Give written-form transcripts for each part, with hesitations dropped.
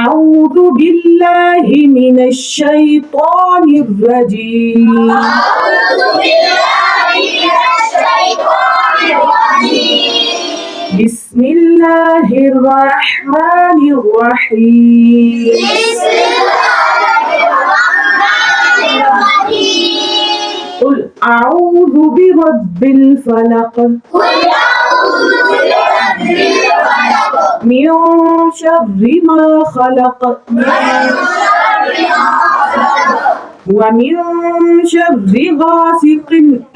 أعوذ بالله من الشيطان الرجيم أعوذ بالله من الشيطان الرجيم بسم الله الرحمن الرحيم بسم الله الرحمن الرحيم قل أعوذ برب الفلق قل أعوذ برب الفلق من شر ما خلق من شر ما خلق ومن شر غاسق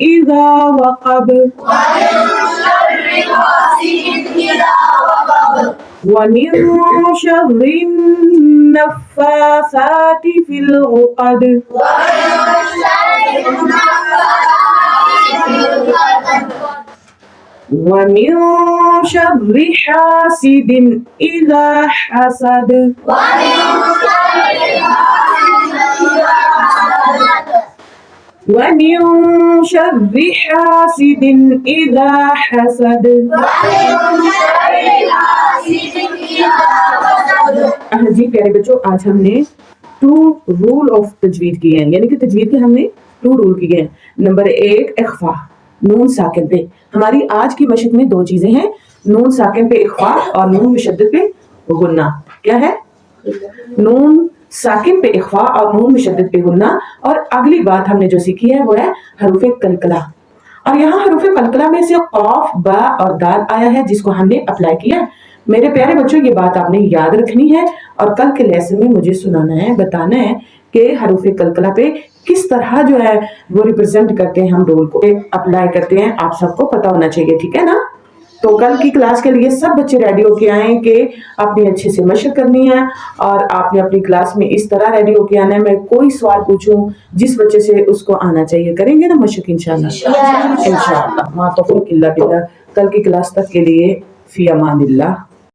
إذا وقب ومن شر غاسق إذا وقب ومن شر النفاثات في العقد ومن شر النفاثات في العقد ومن شر حاسد إذا حسد ومن شر حاسد إذا حسد ومن شر حاسد إذا حسد ومن شر حاسد إذا حسد جی پیارے بچوں، آج ہم نے 2 رول آف تجوید کیے ہیں، یعنی کہ تجوید کے ہم نے 2 رول کیے ہیں۔ نمبر 1 اخفا، نون ساکن پہ۔ ہماری آج کی مشق میں 2 چیزیں ہیں، نون ساکن پہ اخفا اور نون مشدد پہ غنہ۔ کیا ہے؟ نون ساکن پہ اخفا اور نون مشدد پہ غنہ۔ اور اگلی بات ہم نے جو سیکھی ہے وہ ہے حروف قلقلہ، اور یہاں حروف قلقلہ میں سے قاف، با اور دال آیا ہے جس کو ہم نے اپلائی کیا ہے۔ میرے پیارے بچوں، یہ بات آپ نے یاد رکھنی ہے اور کل کے لیسن میں مجھے سنانا ہے، بتانا ہے کہ حروف قلقلہ پہ کس طرح جو ہے وہ ریپرزینٹ کرتے ہیں، ہم رول کو اپلائی کرتے ہیں، آپ سب کو پتا ہونا چاہیے، ٹھیک ہے نا؟ تو کل کی کلاس کے لیے سب بچے ریڈی ہو کے آئیں کہ آپ نے اچھے سے مشق کرنی ہے، اور آپ نے اپنی کلاس میں اس طرح ریڈی ہو کے آنا ہے، میں کوئی سوال پوچھوں جس بچے سے اس کو آنا چاہیے، کریں گے نا مشق انشاءاللہ؟ انشاءاللہ۔ ما توفیق الا باللہ۔ کل کی کلاس تک کے لیے فی امان اللہ۔